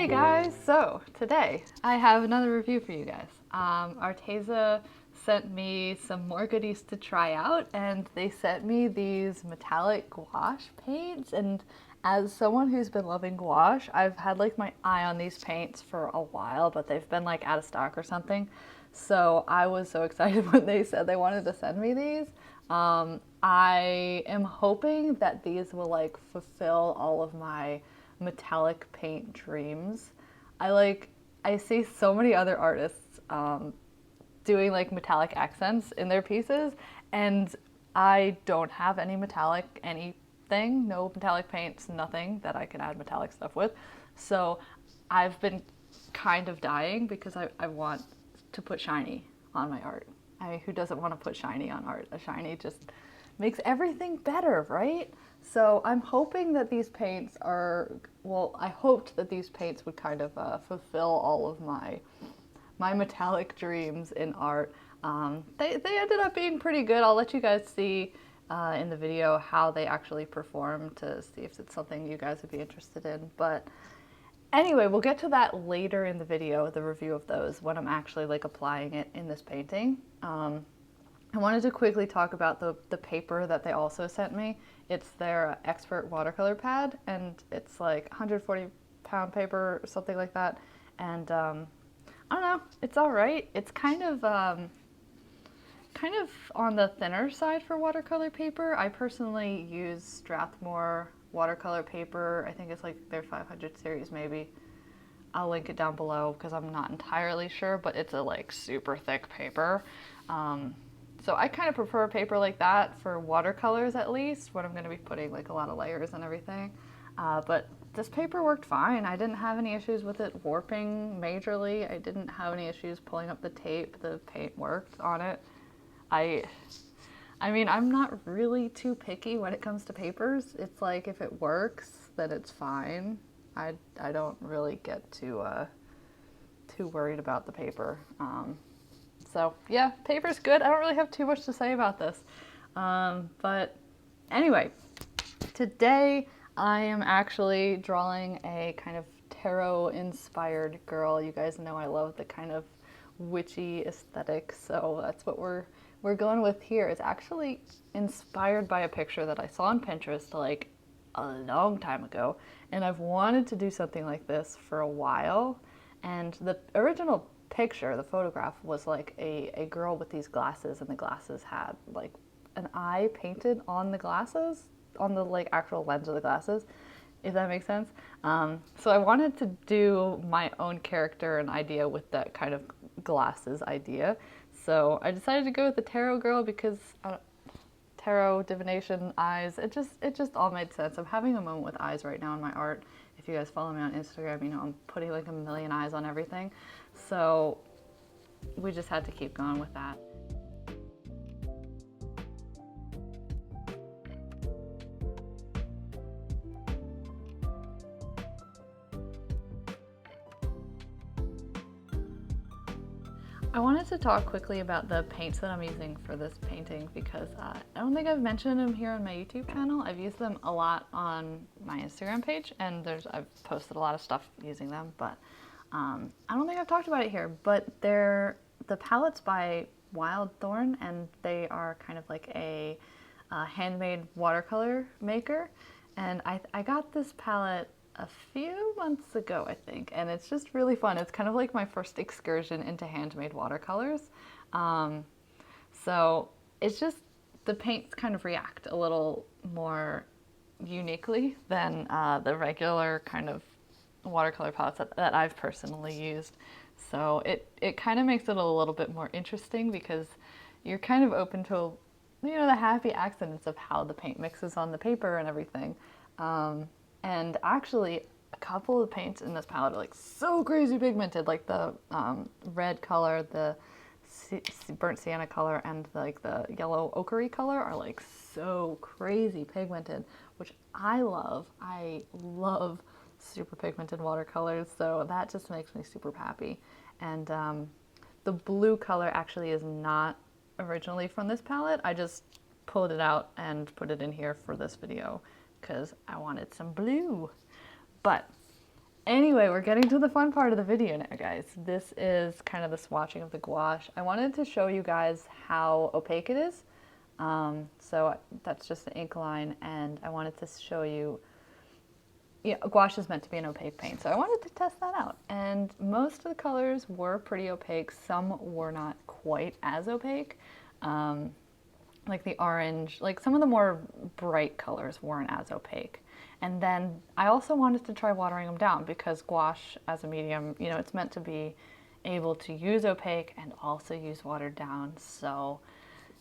Hey guys, so today I have another review for you guys. Arteza sent me some more goodies to try out, and they sent me these metallic gouache paints. And as someone who's been loving gouache, I've had like my eye on these paints for a while, but they've been like out of stock or something. So I was so excited when they said they wanted to send me these. I am hoping that these will like fulfill all of my metallic paint dreams. I see so many other artists doing like metallic accents in their pieces, and I don't have any metallic anything, no metallic paints, nothing that I can add metallic stuff with. So I've been kind of dying because I want to put shiny on my art. Who doesn't want to put shiny on art? A shiny just makes everything better, right? So I'm hoping that these paints are, well, I hoped that these paints would kind of fulfill all of my metallic dreams in art. They ended up being pretty good. I'll let you guys see in the video how they actually perform to see if it's something you guys would be interested in. But anyway, we'll get to that later in the video, the review of those, when I'm actually like applying it in this painting. I wanted to quickly talk about the paper that they also sent me. It's their expert watercolor pad, and it's like 140-pound paper or something like that. And I don't know, it's all right. It's kind of on the thinner side for watercolor paper. I personally use Strathmore watercolor paper. I think it's like their 500 series maybe. I'll link it down below because I'm not entirely sure, but it's a like super thick paper. So I kind of prefer a paper like that for watercolors, at least, when I'm going to be putting like a lot of layers and everything. But this paper worked fine. I didn't have any issues with it warping majorly. I didn't have any issues pulling up the tape. The paint worked on it. I mean, I'm not really too picky when it comes to papers. It's like if it works, then it's fine. I don't really get too worried about the paper. So yeah, paper's good. I don't really have too much to say about this. But anyway, today I am actually drawing a kind of tarot-inspired girl. You guys know I love the kind of witchy aesthetic, so that's what we're going with here. It's actually inspired by a picture that I saw on Pinterest like a long time ago, and I've wanted to do something like this for a while. And the original picture, the photograph, was like a girl with these glasses, and the glasses had like an eye painted on the glasses, on the like actual lens of the glasses, if that makes sense. So I wanted to do my own character and idea with that kind of glasses idea. So I decided to go with the tarot girl because tarot, divination, eyes, it just all made sense. I'm having a moment with eyes right now in my art. If you guys follow me on Instagram, you know I'm putting like a million eyes on everything. So we just had to keep going with that. I wanted to talk quickly about the paints that I'm using for this painting because I don't think I've mentioned them here on my YouTube channel. I've used them a lot on my Instagram page, and I've posted a lot of stuff using them, but I don't think I've talked about it here. But they're the palettes by Wild Thorn, and they are kind of like a handmade watercolor maker. And I got this palette a few months ago, I think, and it's just really fun. It's kind of like my first excursion into handmade watercolors. So it's just, the paints kind of react a little more uniquely than the regular kind of watercolor palettes that I've personally used. So it kind of makes it a little bit more interesting because you're kind of open to, you know, the happy accidents of how the paint mixes on the paper and everything. And actually, a couple of paints in this palette are like so crazy pigmented, like the red color, the burnt sienna color, and like the yellow ochre color are like so crazy pigmented, which I love. I love super pigmented watercolors, so that just makes me super happy. And the blue color actually is not originally from this palette. I just pulled it out and put it in here for this video because I wanted some blue. But Anyway, we're getting to the fun part of the video now, guys. This is kind of the swatching of the gouache. I wanted to show you guys how opaque it is. So that's just the ink line, and I wanted to show you, gouache is meant to be an opaque paint, so I wanted to test that out. And most of the colors were pretty opaque. Some were not quite as opaque. Like the orange, like some of the more bright colors weren't as opaque. And then I also wanted to try watering them down because gouache as a medium, it's meant to be able to use opaque and also use watered down. So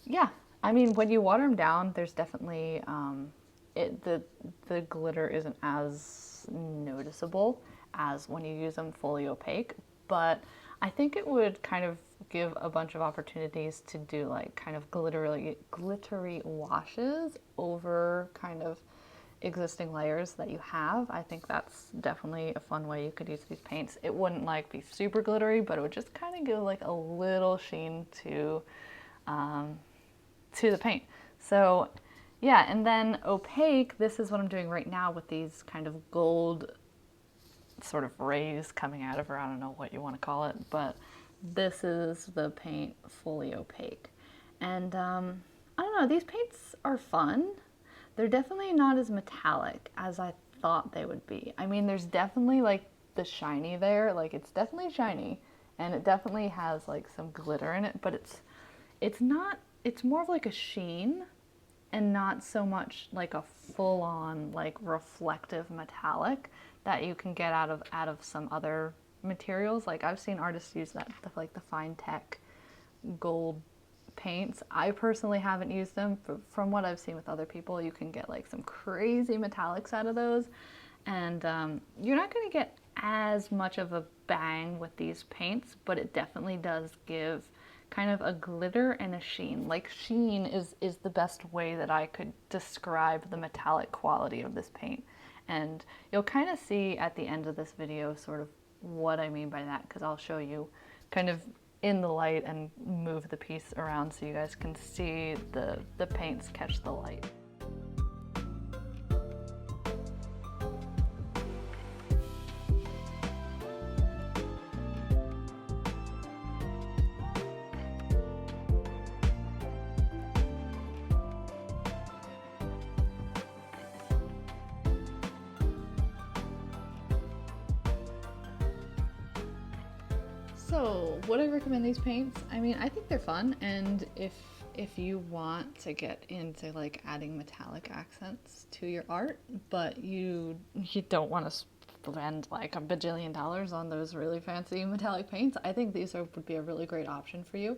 yeah, I mean, when you water them down, there's definitely, the glitter isn't as noticeable as when you use them fully opaque, but I think it would kind of give a bunch of opportunities to do like kind of glittery washes over kind of existing layers that you have. I think that's definitely a fun way you could use these paints. It wouldn't like be super glittery, but it would just kind of give like a little sheen to the paint. So yeah, and then opaque, this is what I'm doing right now with these kind of gold sort of rays coming out of her. I don't know what you want to call it, but this is the paint fully opaque. And I don't know, these paints are fun. They're definitely not as metallic as I thought they would be. I mean, there's definitely like the shiny there, like it's definitely shiny, and it definitely has like some glitter in it, but it's more of like a sheen and not so much like a full-on like reflective metallic that you can get out of some other materials. Like I've seen artists use that, like the fine tech gold paints. I personally haven't used them, but from what I've seen with other people, you can get like some crazy metallics out of those, and you're not going to get as much of a bang with these paints, but it definitely does give kind of a glitter and a sheen. Like sheen is the best way that I could describe the metallic quality of this paint, and you'll kind of see at the end of this video sort of what I mean by that, because I'll show you kind of in the light and move the piece around so you guys can see the paints catch the light. So, would I recommend these paints? I mean, I think they're fun, and if you want to get into like adding metallic accents to your art, but you don't want to spend like $1 bajillion on those really fancy metallic paints, I think these would be a really great option for you.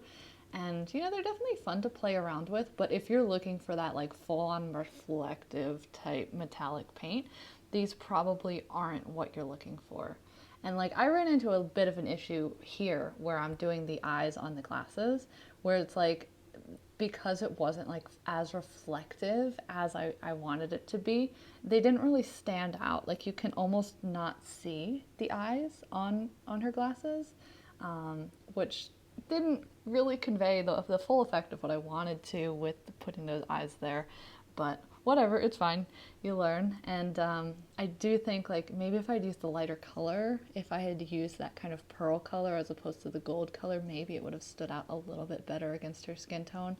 And they're definitely fun to play around with, but if you're looking for that like full-on reflective type metallic paint, these probably aren't what you're looking for. And like I ran into a bit of an issue here where I'm doing the eyes on the glasses, where it's like, because it wasn't like as reflective as I wanted it to be, they didn't really stand out. Like you can almost not see the eyes on her glasses, which didn't really convey the full effect of what I wanted to with putting those eyes there. But whatever, it's fine, you learn. And I do think like maybe if I'd used the lighter color, if I had used that kind of pearl color as opposed to the gold color, maybe it would have stood out a little bit better against her skin tone.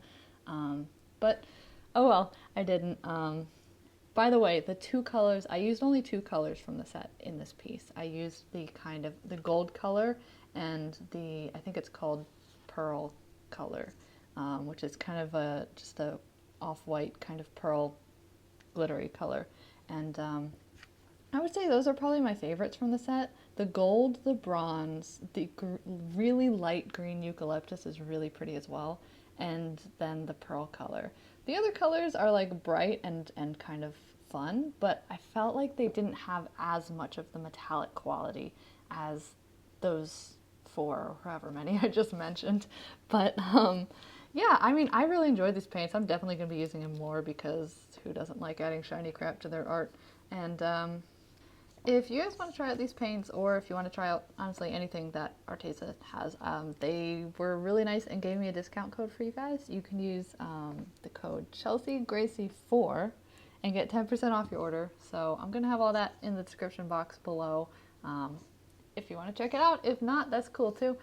But oh well, I didn't. By the way, the two colors, I used only two colors from the set in this piece. I used the kind of the gold color and I think it's called pearl color, which is kind of just a off-white kind of pearl glittery color. And I would say those are probably my favorites from the set. The gold, the bronze, the really light green eucalyptus is really pretty as well, and then the pearl color. The other colors are like bright and kind of fun, but I felt like they didn't have as much of the metallic quality as those four or however many I just mentioned. But yeah, I mean, I really enjoyed these paints. I'm definitely going to be using them more because who doesn't like adding shiny crap to their art? And if you guys want to try out these paints, or if you want to try out, honestly, anything that Arteza has, they were really nice and gave me a discount code for you guys. You can use the code ChelseaGracey4 and get 10% off your order. So I'm going to have all that in the description box below. if you want to check it out. If not, that's cool too.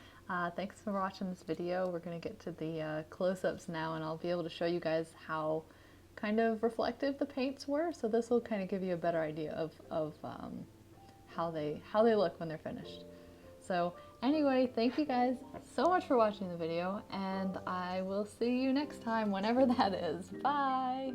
Thanks for watching this video. We're going to get to the close-ups now, and I'll be able to show you guys how kind of reflective the paints were. So this will kind of give you a better idea of how they look when they're finished. So anyway, thank you guys so much for watching the video, and I will see you next time, whenever that is. Bye!